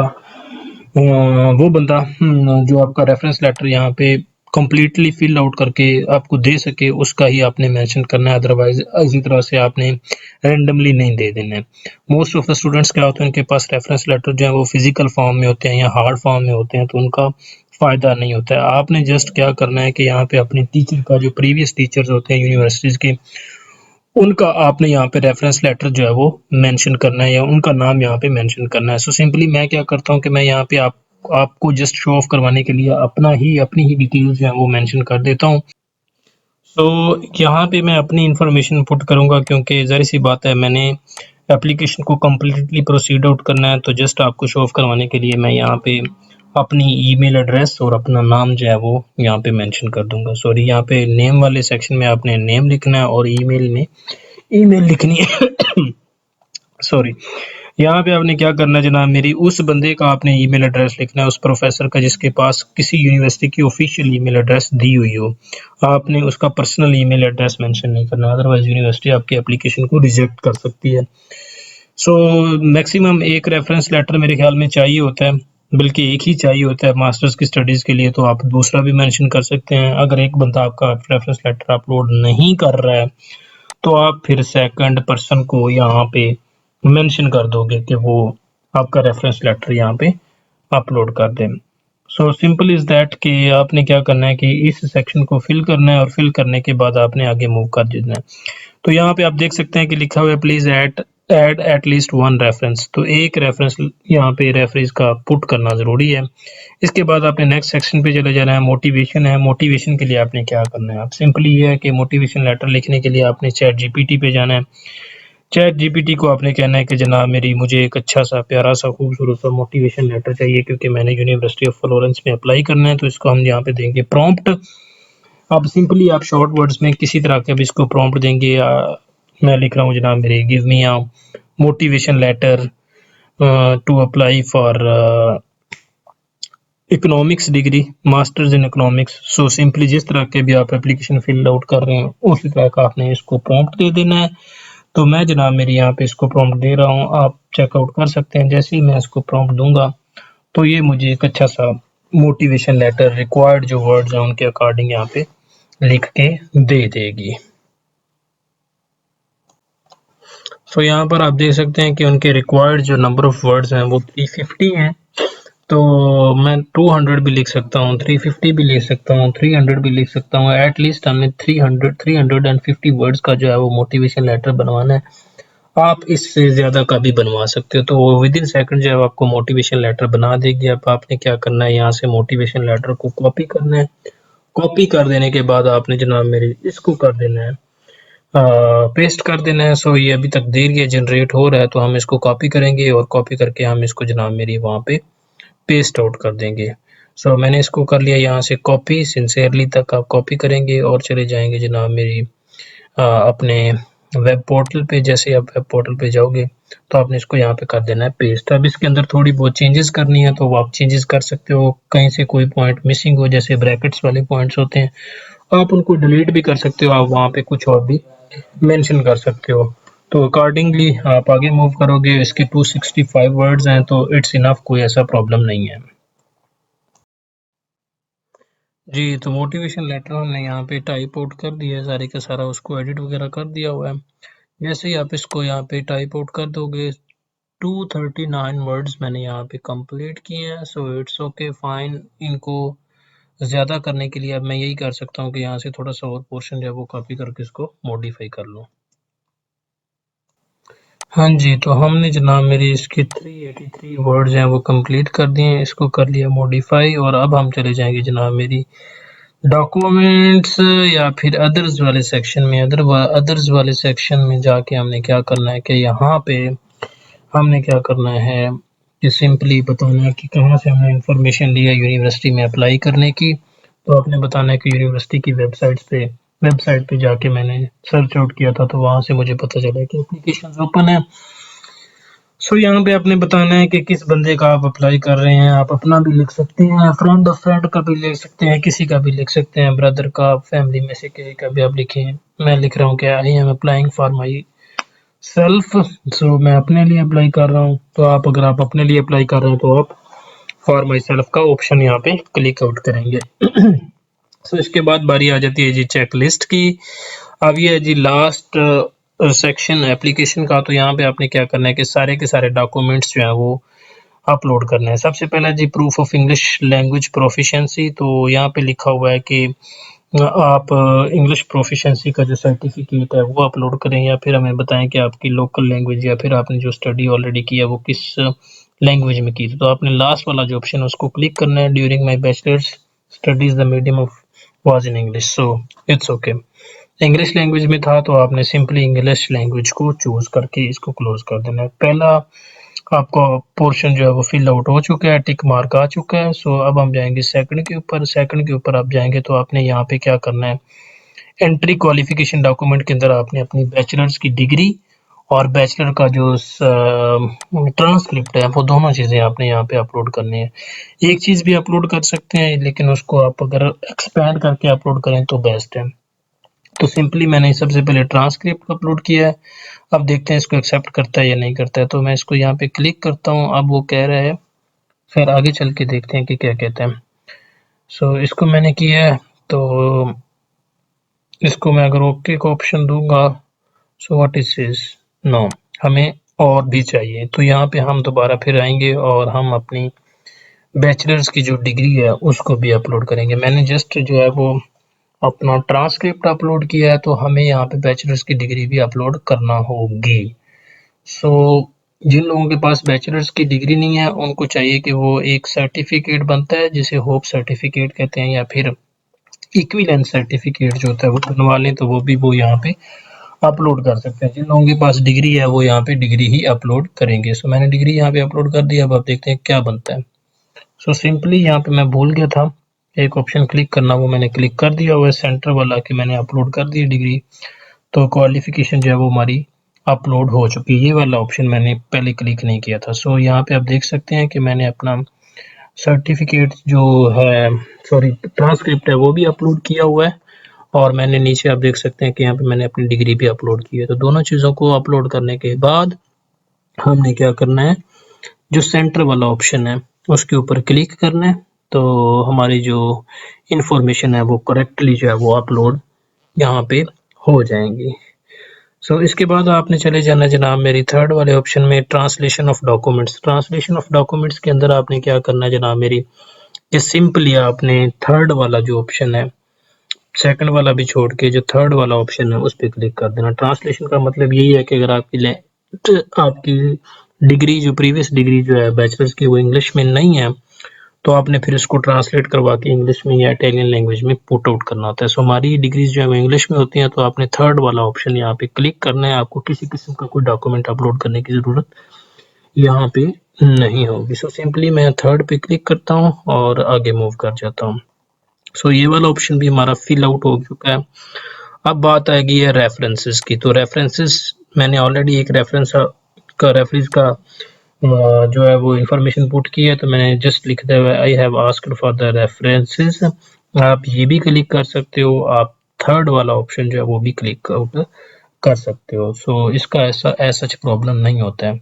वो बंदा जो आपका रेफरेंस लेटर यहाँ पे कम्प्लीटली फिल आउट करके आपको दे सके उसका ही आपने मेंशन करना है। अदरवाइज इसी तरह से आपने रैंडमली नहीं दे देना है। मोस्ट ऑफ द स्टूडेंट्स क्या होते हैं उनके पास रेफरेंस लेटर जो है वो फिजिकल फॉर्म में होते हैं या हार्ड फॉर्म में होते हैं, तो उनका फ़ायदा नहीं होता है। आपने जस्ट क्या करना है कि यहाँ पे अपने टीचर का, जो प्रीवियस टीचर्स होते हैं यूनिवर्सिटीज़ के, उनका आपने यहाँ पे रेफरेंस लेटर जो है वो मेंशन करना है या उनका नाम यहाँ पे मेंशन करना है। सो सिंपली मैं क्या करता हूँ कि मैं यहाँ पे आपको जस्ट शो ऑफ करवाने के लिए अपनी ही डिटेल्स जो है वो मेंशन कर देता हूँ। सो यहाँ पे मैं अपनी इंफॉर्मेशन पुट करूँगा क्योंकि ज़ाहिर सी बात है मैंने एप्लीकेशन को कम्प्लीटली प्रोसीड आउट करना है। तो जस्ट आपको शो ऑफ करवाने के लिए मैं यहाँ पे अपनी ईमेल एड्रेस और अपना नाम जो है वो यहाँ पे मेंशन कर दूंगा। सॉरी, यहाँ पे नेम वाले सेक्शन में आपने नेम लिखना है और ईमेल में ईमेल लिखनी है। सॉरी, यहाँ पे आपने क्या करना है जनाब, मेरी उस बंदे का आपने ईमेल एड्रेस लिखना है, उस प्रोफेसर का जिसके पास किसी यूनिवर्सिटी की ऑफिशियल ईमेल एड्रेस दी हुई हो। आपने उसका पर्सनल ईमेल एड्रेस मेंशन नहीं करना, अदरवाइज यूनिवर्सिटी आपकी एप्लीकेशन को रिजेक्ट कर सकती है। सो मैक्सिमम एक रेफरेंस लेटर मेरे ख्याल में चाहिए होता है, बल्कि एक ही चाहिए होता है मास्टर्स की स्टडीज़ के लिए, तो आप दूसरा भी मेंशन कर सकते हैं। अगर एक बंदा आपका रेफरेंस लेटर अपलोड नहीं कर रहा है तो आप फिर सेकंड पर्सन को यहाँ पे मेंशन कर दोगे कि वो आपका रेफरेंस लेटर यहाँ पे अपलोड कर दें। सो सिंपल इज़ दैट कि आपने क्या करना है कि इस सेक्शन को फिल करना है और फिल करने के बाद आपने आगे मूव कर देना है। तो यहाँ पे आप देख सकते हैं कि लिखा हुआ है please add at least one reference. तो एक रेफरेंस यहाँ पे रेफरेंस का पुट करना ज़रूरी है। इसके बाद आपने नेक्स्ट सेक्शन पे चले जाना है। मोटिवेशन है। मोटिवेशन के लिए आपने क्या करना है, आप सिंपली ये है कि मोटिवेशन लेटर लिखने के लिए आपने चैट जीपीटी पे जाना है। चैट जीपीटी को आपने कहना है कि जनाब मुझे एक अच्छा सा प्यारा सा खूबसूरत सा मोटिवेशन लेटर चाहिए, क्योंकि मैंने यूनिवर्सिटी ऑफ फ्लोरेंस में अप्लाई करना है। तो इसको हम यहाँ पे देंगे प्रॉम्प्ट। आप सिंपली आप शॉर्ट वर्ड्स में किसी तरह के भी इसको प्रॉम्प्ट देंगे। मैं लिख रहा हूँ जनाब give me a motivation letter to apply for economics degree, masters in economics. So simply जिस तरह के भी आप एप्लीकेशन फिल आउट कर रहे हैं उसी तरह का आपने इसको प्रॉम्प्ट दे देना है। तो मैं जनाब यहाँ पे इसको प्रॉम्प्ट दे रहा हूँ, आप चेकआउट कर सकते हैं। जैसे ही मैं इसको प्रॉम्प्ट दूंगा तो ये मुझे एक अच्छा सा मोटिवेशन लेटर रिक्वायर्ड जो वर्ड्स हैं उनके अकॉर्डिंग यहाँ पे लिख के दे देगी। तो यहाँ पर आप देख सकते हैं कि उनके रिक्वायर्ड जो नंबर ऑफ वर्ड्स हैं वो 350 हैं। तो मैं 200 भी लिख सकता हूँ, 350 भी लिख सकता हूँ, 300 भी लिख सकता हूँ। एटलीस्ट हमें 350 वर्ड्स का जो है वो मोटिवेशन लेटर बनवाना है। आप इससे ज़्यादा का भी बनवा सकते हो। तो वो विद इन सेकंड जो है आपको मोटिवेशन लेटर बना देगी। अब आपने क्या करना है, यहाँ से मोटिवेशन लेटर को कॉपी करना है। कॉपी कर देने के बाद आपने जनाब इसको कर देना है, पेस्ट कर देना है। सो ये अभी तक देर ये जनरेट हो रहा है, तो हम इसको कॉपी करेंगे और कॉपी करके हम इसको जनाब वहाँ पे पेस्ट आउट कर देंगे। सो मैंने इसको कर लिया यहाँ से कॉपी। सिंसियरली तक आप कॉपी करेंगे और चले जाएंगे जनाब अपने वेब पोर्टल पे। जैसे आप वेब पोर्टल पे जाओगे तो आपने इसको यहाँ पे कर देना है पेस्ट। अब इसके अंदर थोड़ी बहुत चेंजेस करनी है तो वो आप चेंजेस कर सकते हो। कहीं से कोई पॉइंट मिसिंग हो, जैसे ब्रैकेट्स वाले पॉइंट्स होते हैं, आप उनको डिलीट भी कर सकते हो। आप वहाँ पे कुछ और भी मेंशन कर सकते हो। तो अकॉर्डिंगली आप आगे मूव करोगे। इसके 265 वर्ड्स हैं तो इट्स इनफ, कोई ऐसा प्रॉब्लम नहीं है जी। तो मोटिवेशन लेटर हमने यहाँ पे टाइप आउट कर दिया है सारे का सारा, उसको एडिट वगैरह कर दिया हुआ है। जैसे ही आप इसको यहाँ पे टाइप आउट कर दोगे, 239 वर्ड्स मैंने यहाँ पे कंप्लीट किए हैं। So it's okay fine. इनको ज़्यादा करने के लिए अब मैं यही कर सकता हूँ कि यहाँ से थोड़ा सा और पोर्शन जो है वो कॉपी करके इसको मॉडिफाई कर लूँ। हाँ जी, तो हमने जनाब इसके 383 वर्ड्स हैं वो कंप्लीट कर दिए हैं। इसको कर लिया मॉडिफाई और अब हम चले जाएंगे जनाब डॉक्यूमेंट्स या फिर अदर्स वाले सेक्शन में। अदर्स वाले सेक्शन में जाके हमने क्या करना है कि यहाँ पे हमने क्या करना है कि सिंपली बताना है कि कहाँ से हमने इंफॉर्मेशन लिया यूनिवर्सिटी में अप्लाई करने की। तो आपने बताना है कि यूनिवर्सिटी की वेबसाइट पे जाके मैंने सर्च आउट किया था, तो वहाँ से मुझे पता चला कि एप्लीकेशन ओपन है। सो यहाँ पे आपने बताना है कि किस बंदे का आप अप्लाई कर रहे हैं। आप अपना भी लिख सकते हैं, फ्रेंड ऑफ फ्रेंड का भी लिख सकते हैं, किसी का भी लिख सकते हैं, ब्रदर का, फैमिली में से किसी का भी आप लिखें। मैं लिख रहा हूँ कि I am applying for myself. So मैं अपने लिए अप्लाई कर रहा हूँ। तो आप अगर आप अपने लिए अप्लाई कर रहे हैं तो आप फॉर माई सेल्फ का ऑप्शन यहाँ पे क्लिक आउट करेंगे। सो इसके बाद बारी आ जाती है जी चेक लिस्ट की। अब ये है जी लास्ट सेक्शन एप्लीकेशन का। तो यहाँ पे आपने क्या करना है कि सारे के सारे डॉक्यूमेंट्स जो हैं वो अपलोड करने हैं। सबसे पहला जी proof of English language proficiency. तो यहाँ पे लिखा हुआ है कि आप इंग्लिश प्रोफिशिएंसी का जो सर्टिफिकेट है वो अपलोड करें, या फिर हमें बताएं कि आपकी लोकल लैंग्वेज या फिर आपने जो स्टडी ऑलरेडी किया वो किस लैंग्वेज में की। तो आपने लास्ट वाला जो ऑप्शन है उसको क्लिक करना है। During my bachelors studies the medium of was in English, so it's okay. English language में था तो आपने सिंपली इंग्लिश लैंग्वेज को चूज करके इसको क्लोज कर देना है। पहला आपका पोर्शन जो है वो फिल आउट हो चुका है, टिक मार्क आ चुका है। सो अब हम जाएंगे सेकंड के ऊपर। सेकंड के ऊपर आप जाएंगे तो आपने यहाँ पे क्या करना है, एंट्री क्वालिफिकेशन डॉक्यूमेंट के अंदर आपने अपनी बैचलर्स की डिग्री और बैचलर का जो ट्रांसक्रिप्ट है वो दोनों चीज़ें आपने यहाँ पे अपलोड करनी है। एक चीज़ भी अपलोड कर सकते हैं, लेकिन उसको आप अगर एक्सपैंड करके अपलोड करें तो बेस्ट है। तो सिंपली मैंने सबसे पहले ट्रांसक्रिप्ट अपलोड किया है। अब देखते हैं इसको एक्सेप्ट करता है या नहीं करता है। तो मैं इसको यहाँ पे क्लिक करता हूँ। अब वो कह रहा है, फिर आगे चल के देखते हैं कि क्या कहते हैं। सो इसको मैंने किया है, तो इसको मैं अगर ओके का ऑप्शन दूंगा, so what is this, no, हमें और भी चाहिए। तो यहाँ पे हम दोबारा फिर आएंगे और हम अपनी बैचलर्स की जो डिग्री है उसको भी अपलोड करेंगे। मैंने जस्ट जो है वो अपना ट्रांसक्रिप्ट अपलोड किया है, तो हमें यहाँ पे बैचलर्स की डिग्री भी अपलोड करना होगी। सो जिन लोगों के पास बैचलर्स की डिग्री नहीं है उनको चाहिए कि वो एक सर्टिफिकेट बनता है जिसे होप सर्टिफिकेट कहते हैं, या फिर इक्विवेलेंट सर्टिफिकेट जो होता है वो बनवा लें, तो वो भी वो यहाँ पे अपलोड कर सकते हैं। जिन लोगों के पास डिग्री है वो यहाँ पे डिग्री ही अपलोड करेंगे। सो मैंने डिग्री यहाँ पे अपलोड कर दिया। अब आप देखते हैं क्या बनता है। सो सिंपली यहाँ पे मैं भूल गया था एक ऑप्शन क्लिक करना, वो मैंने क्लिक कर दिया हुआ है सेंटर वाला कि मैंने अपलोड कर दी डिग्री। तो क्वालिफिकेशन जो है वो हमारी अपलोड हो चुकी है। ये वाला ऑप्शन मैंने पहले क्लिक नहीं किया था। सो यहाँ पे आप देख सकते हैं कि मैंने अपना सर्टिफिकेट जो है, सॉरी ट्रांसक्रिप्ट है, वो भी अपलोड किया हुआ है। और मैंने नीचे आप देख सकते हैं कि यहाँ पे मैंने अपनी डिग्री भी अपलोड की है। तो दोनों चीज़ों को अपलोड करने के बाद हमने क्या करना है, जो सेंटर वाला ऑप्शन है उसके ऊपर क्लिक करना है। तो हमारी जो इंफॉर्मेशन है वो करेक्टली जो है वो अपलोड यहाँ पे हो जाएंगी। सो इसके बाद आपने चले जाना जनाब मेरी थर्ड वाले ऑप्शन में, translation of documents. Translation of documents के अंदर आपने क्या करना है जनाब मेरी, कि सिंपली आपने थर्ड वाला जो ऑप्शन है, सेकंड वाला भी छोड़ के जो थर्ड वाला ऑप्शन है उस पर क्लिक कर देना। ट्रांसलेशन का मतलब यही है कि अगर आपकी डिग्री जो प्रीवियस डिग्री जो है बैचलर्स की वो इंग्लिश में नहीं है, तो आपने फिर इसको ट्रांसलेट करवा के इंग्लिश में या इटालियन लैंग्वेज में पुट आउट करना होता है। सो हमारी डिग्रीज जो है वो इंग्लिश में होती हैं, तो आपने थर्ड वाला ऑप्शन यहाँ पे क्लिक करना है। आपको किसी किस्म का कोई डॉक्यूमेंट अपलोड करने की ज़रूरत यहाँ पे नहीं होगी। सो सिंपली मैं थर्ड पे क्लिक करता हूँ और आगे मूव कर जाता हूँ। सो ये वाला ऑप्शन भी हमारा फिल आउट हो चुका है। अब बात आएगी है रेफरेंसेस की। तो रेफरेंसेस मैंने ऑलरेडी एक रेफरेंस का जो है वो इंफॉर्मेशन पुट की है, तो मैंने जस्ट लिख दिया है I have asked for the references. आप ये भी क्लिक कर सकते हो, आप थर्ड वाला ऑप्शन जो है वो भी क्लिक आउट कर सकते हो। सो इसका ऐसा सच प्रॉब्लम नहीं होता है।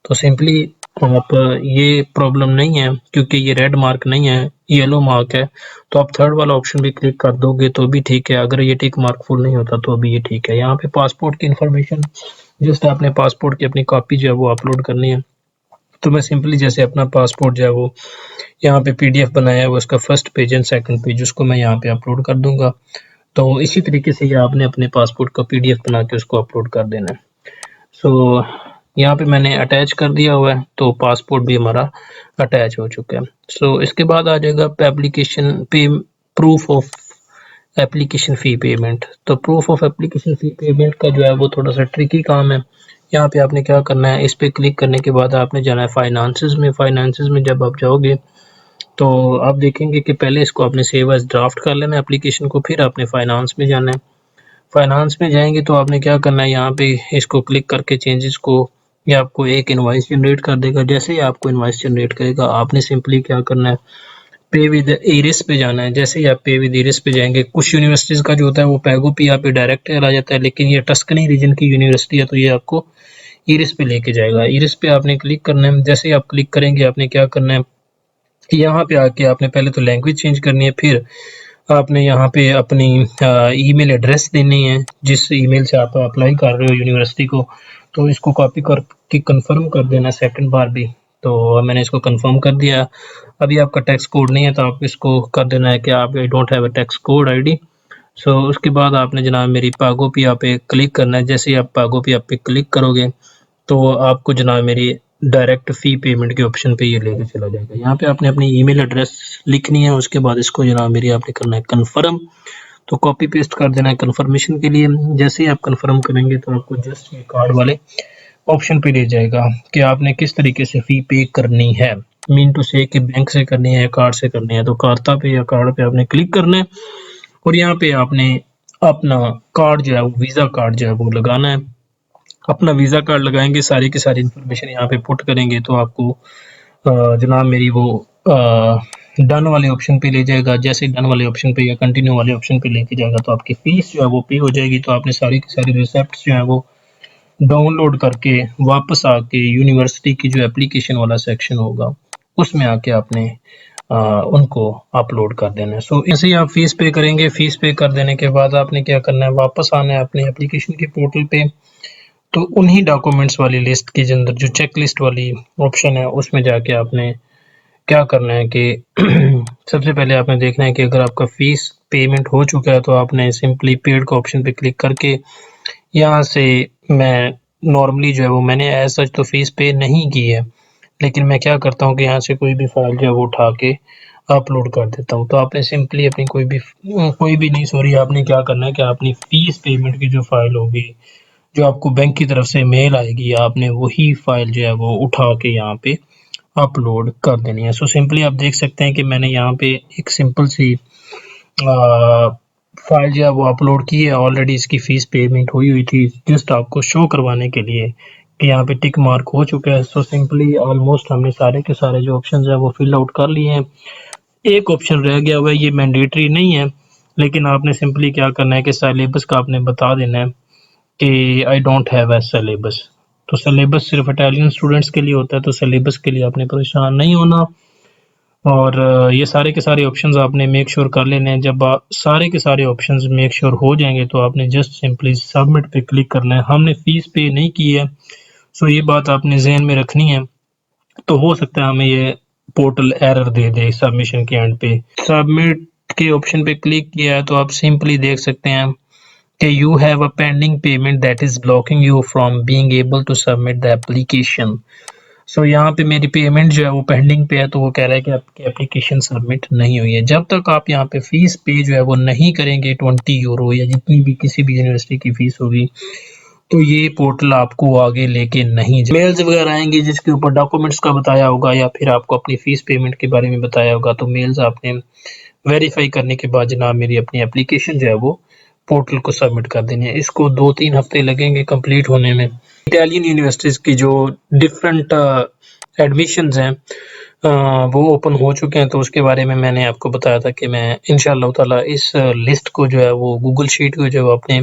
तो सिंपली आप ये प्रॉब्लम नहीं है क्योंकि ये रेड मार्क नहीं है, येलो मार्क है, तो आप थर्ड वाला ऑप्शन भी क्लिक कर दोगे तो भी ठीक है। अगर ये टिक मार्क फुल नहीं होता तो भी ये ठीक है। यहाँ पे पासपोर्ट की इंफॉर्मेशन, जस्ट आपने पासपोर्ट की अपनी कॉपी जो है वो अपलोड करनी है। तो मैं सिंपली जैसे अपना पासपोर्ट जो है वो यहाँ पे पीडीएफ बनाया है, वो उसका first page and second page उसको मैं यहाँ पे अपलोड कर दूंगा। तो इसी तरीके से ये आपने अपने पासपोर्ट का पीडीएफ बना के उसको अपलोड कर देना है। सो यहाँ पे मैंने अटैच कर दिया हुआ है, तो पासपोर्ट भी हमारा अटैच हो चुका है। सो इसके बाद आ जाएगा एप्लीकेशन पे proof of application fee payment. तो proof of application fee payment का जो है वो थोड़ा सा ट्रिकी काम है। यहाँ पे आपने क्या करना है, इस पे क्लिक करने के बाद आपने जाना है फाइनेंसेस में। फाइनेंसेस में जब आप जाओगे तो आप देखेंगे कि पहले इसको आपने सेव एज ड्राफ्ट कर लेना है एप्लीकेशन को, फिर आपने फाइनेंस में जाना है। फाइनेंस में जाएंगे तो आपने क्या करना है, यहाँ पे इसको क्लिक करके चेंजेस को, ये आपको एक इनवॉइस जनरेट कर देगा। जैसे ही आपको इनवॉइस जनरेट करेगा आपने सिंपली क्या करना है, पे विद इरिस पे जाना है। जैसे ही आप पे विद इरिस पे जाएंगे, कुछ यूनिवर्सिटीज़ का जो होता है वो पैगो पे यहाँ पे डायरेक्ट आ जाता है, लेकिन ये टस्कनी रीजन की यूनिवर्सिटी है तो ये आपको इरिस पे लेके जाएगा। इरिस पे आपने क्लिक करना है। जैसे ही आप क्लिक करेंगे आपने क्या करना है, यहाँ पे आके आपने पहले तो लैंग्वेज चेंज करनी है, फिर आपने यहाँ पे अपनी ईमेल एड्रेस देनी है जिस ईमेल से आप अप्लाई कर रहे हो यूनिवर्सिटी को। तो इसको कॉपी करके कंफर्म कर देना सेकंड बार भी। तो मैंने इसको कंफर्म कर दिया। अभी आपका टैक्स कोड नहीं है तो आप इसको कर देना है कि आप I don't have a tax code ID. So उसके बाद आपने जनाब मेरी पागो पे यहाँ पे क्लिक करना है। जैसे ही आप पागो पे यहाँ पे क्लिक करोगे तो आपको जनाब मेरी डायरेक्ट फ़ी पेमेंट के ऑप्शन पे ये लेके चला जाएगा। यहाँ पे आपने अपनी ईमेल एड्रेस लिखनी है, उसके बाद इसको जनाब मेरी आपने करना है कन्फर्म। तो कॉपी पेस्ट कर देना है कन्फर्मेशन के लिए। जैसे ही आप कन्फर्म करेंगे तो आपको जस्ट ये कार्ड वाले ऑप्शन पे ले जाएगा कि आपने किस तरीके से फ़ी पे करनी है। मीन टू से कि बैंक से करनी है या कार्ड से करनी है। तो खाता पे या कार्ड पे आपने क्लिक करना है और यहाँ पे आपने अपना कार्ड जो है वो वीज़ा कार्ड जो है वो लगाना है। अपना वीज़ा कार्ड लगाएंगे, सारी की सारी इन्फॉर्मेशन यहाँ पे पुट करेंगे तो आपको जनाब मेरी वो डन वाले ऑप्शन पे ले जाएगा। जैसे डन वाले ऑप्शन पे या कंटिन्यू वाले ऑप्शन पे लेके जाएगा तो आपकी फ़ीस जो है वो पे हो जाएगी। तो आपने सारी की सारी रिसिप्ट जो है वो डाउनलोड करके वापस आके यूनिवर्सिटी की जो एप्लीकेशन वाला सेक्शन होगा उसमें आके आपने उनको अपलोड कर देना है। सो ऐसे ही आप फीस पे करेंगे। फीस पे कर देने के बाद आपने क्या करना है, वापस आना है अपने एप्लीकेशन के पोर्टल पे। तो उन्हीं डॉक्यूमेंट्स वाली लिस्ट के अंदर जो चेक लिस्ट वाली ऑप्शन है उसमें जाके आपने क्या करना है कि सबसे पहले आपने देखना है कि अगर आपका फ़ीस पेमेंट हो चुका है तो आपने सिंपली पेड का ऑप्शन पे क्लिक करके यहाँ से मैं नॉर्मली जो है वो मैंने एज़ सच तो फ़ीस पे नहीं की है, लेकिन मैं क्या करता हूँ कि यहाँ से कोई भी फ़ाइल जो है वो उठा के अपलोड कर देता हूँ। तो आपने सिंपली अपनी कोई भी नहीं सॉरी आपने क्या करना है कि अपनी फ़ीस पेमेंट की जो फ़ाइल होगी, जो आपको बैंक की तरफ से मेल आएगी, आपने वही फ़ाइल जो है वो उठा के यहाँ पे अपलोड कर देनी है। सो सिंपली आप देख सकते हैं कि मैंने यहाँ पे एक सिंपल सी फ़ाइल जो है वो अपलोड की है। ऑलरेडी इसकी फ़ीस पेमेंट हुई थी, जस्ट आपको शो करवाने के लिए कि यहाँ पे टिक मार्क हो चुका है। सो सिंपली ऑलमोस्ट हमने सारे के सारे जो ऑप्शंस हैं वो फिल आउट कर लिए हैं। एक ऑप्शन रह गया हुआ है, ये मैंडेटरी नहीं है, लेकिन आपने सिंपली क्या करना है कि सिलेबस का आपने बता देना है कि आई डोंट हैव अ सिलेबस। तो सिलेबस सिर्फ इटालियन स्टूडेंट्स के लिए होता है, तो सिलेबस के लिए आपने परेशान नहीं होना। और ये सारे के सारे ऑप्शंस आपने मेक श्योर कर लेने हैं। जब सारे के सारे ऑप्शंस मेक श्योर हो जाएंगे तो आपने जस्ट सिंपली सबमिट पे क्लिक करना है। हमने फ़ीस पे नहीं की है, सो ये बात आपने जहन में रखनी है। तो हो सकता है हमें ये पोर्टल एरर दे दे सबमिशन के एंड पे। सबमिट के ऑप्शन पे क्लिक किया है तो आप सिंपली देख सकते हैं कि you have a pending payment that is blocking you from being able to submit the application. So यहाँ पे मेरी पेमेंट जो है वो पेंडिंग पे है, तो वो कह रहा है कि आपकी एप्लीकेशन सबमिट नहीं हुई है। जब तक आप यहाँ पे फ़ीस पे जो है वो नहीं करेंगे 20 यूरो या जितनी भी किसी भी यूनिवर्सिटी की फ़ीस होगी, तो ये पोर्टल आपको आगे लेके नहीं मेल्स वगैरह आएंगे जिसके ऊपर डॉक्यूमेंट्स का बताया होगा या फिर आपको अपनी फ़ीस पेमेंट के बारे में बताया होगा। तो मेल्स आपने वेरीफाई करने के बाद जनाब मेरी अपनी एप्लीकेशन जो है वो पोर्टल को सबमिट कर देनी है। इसको 2-3 हफ्ते लगेंगे कंप्लीट होने में। इटालियन यूनिवर्सिटीज़ की जो डिफरेंट एडमिशन्स हैं वो ओपन हो चुके हैं, तो उसके बारे में मैंने आपको बताया था कि मैं इंशाअल्लाह ताला इस लिस्ट को जो है वो गूगल शीट को जो है अपने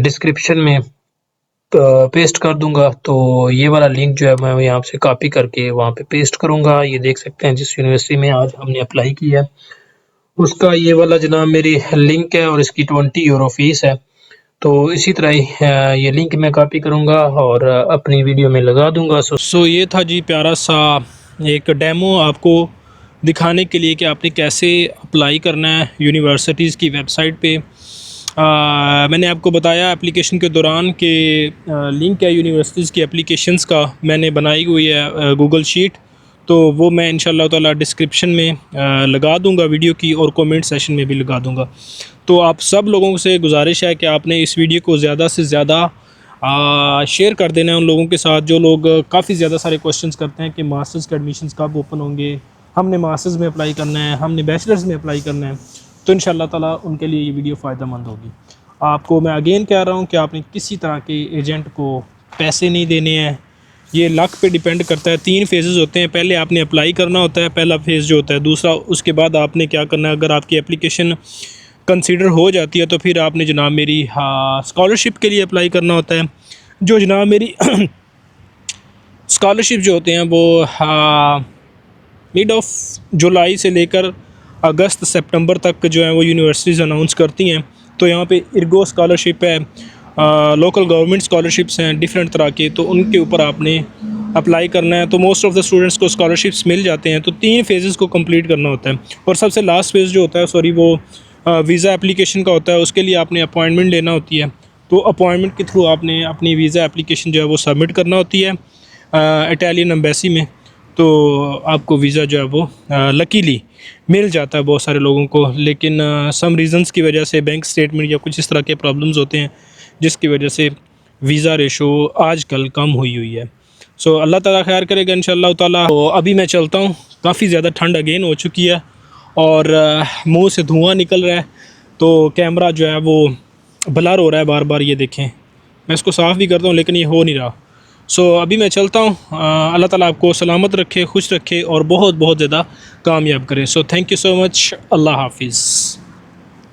डिस्क्रिप्शन में पेस्ट कर दूंगा। तो ये वाला लिंक जो है मैं यहाँ से कॉपी करके वहाँ पे पेस्ट करूँगा। ये देख सकते हैं जिस यूनिवर्सिटी में आज हमने अप्लाई किया है उसका ये वाला जनाब मेरी लिंक है और इसकी 20 यूरो फीस है। तो इसी तरह ही ये लिंक मैं कॉपी करूँगा और अपनी वीडियो में लगा दूँगा। सो ये था जी प्यारा सा एक डेमो आपको दिखाने के लिए कि आपने कैसे अप्लाई करना है यूनिवर्सिटीज़ की वेबसाइट पे। मैंने आपको बताया एप्लीकेशन के दौरान कि लिंक है यूनिवर्सिटीज़ की एप्लीकेशंस का मैंने बनाई हुई है गूगल शीट, तो वो मैं इंशाअल्लाह ताला डिस्क्रिप्शन में लगा दूंगा वीडियो की और कमेंट सेशन में भी लगा दूंगा। तो आप सब लोगों से गुजारिश है कि आपने इस वीडियो को ज़्यादा से ज़्यादा शेयर कर देना है उन लोगों के साथ जो लोग काफ़ी ज़्यादा सारे क्वेश्चंस करते हैं कि मास्टर्स के एडमिशन्स कब ओपन होंगे, हमने मास्टर्स में अप्लाई करना है, हमने बैचलर्स में अप्लाई करना है। तो इंशाअल्लाह ताला उनके लिए ये वीडियो फ़ायदेमंद होगी। आपको मैं अगेन कह रहा हूँ कि आपने किसी तरह के एजेंट को पैसे नहीं देने हैं। ये लक पे डिपेंड करता है। 3 फेजेस होते हैं, पहले आपने अप्लाई करना होता है, पहला फेज़ जो होता है, दूसरा उसके बाद आपने क्या करना है, अगर आपकी एप्लीकेशन कंसीडर हो जाती है तो फिर आपने जनाब मेरी स्कॉलरशिप के लिए अप्लाई करना होता है। जो जनाब मेरी स्कॉलरशिप जो होते हैं वो मिड ऑफ जुलाई से लेकर अगस्त सितंबर तक जो है वो यूनिवर्सिटीज़ अनाउंस करती हैं। तो यहाँ पे इर्गो स्कॉलरशिप है, लोकल गवर्नमेंट स्कॉलरशिप्स हैं डिफरेंट तरह के, तो उनके ऊपर आपने अप्लाई करना है। तो मोस्ट ऑफ़ द स्टूडेंट्स को स्कॉलरशिप्स मिल जाते हैं। तो 3 फेजेस को कंप्लीट करना होता है और सबसे लास्ट फेज़ जो होता है सॉरी वो वीज़ा एप्लीकेशन का होता है। उसके लिए आपने अपॉइंटमेंट लेना होती है, तो अपॉइंटमेंट के थ्रू आपने अपनी वीज़ा एप्लीकेशन जो है वो सबमिट करना होती है इटालियन एम्बेसी में। तो आपको वीज़ा जो है वो लकीली मिल जाता है बहुत सारे लोगों को, लेकिन सम रीज़न्स की वजह से बैंक स्टेटमेंट या कुछ इस तरह के प्रॉब्लम्स होते हैं जिसकी वजह से वीज़ा रेशो आजकल कम हुई है। सो अल्लाह ताला खैर करेगा इंशाअल्लाह ताला। तो अभी मैं चलता हूँ, काफ़ी ज़्यादा ठंड अगेन हो चुकी है और मुंह से धुआं निकल रहा है, तो कैमरा जो है वो ब्लर हो रहा है बार बार। ये देखें, मैं इसको साफ़ भी करता हूँ लेकिन ये हो नहीं रहा। सो अभी मैं चलता हूँ। अल्लाह ताला आपको सलामत रखे, खुश रखे और बहुत बहुत ज़्यादा कामयाब करे। So thank you so much. अल्लाह हाफिज़।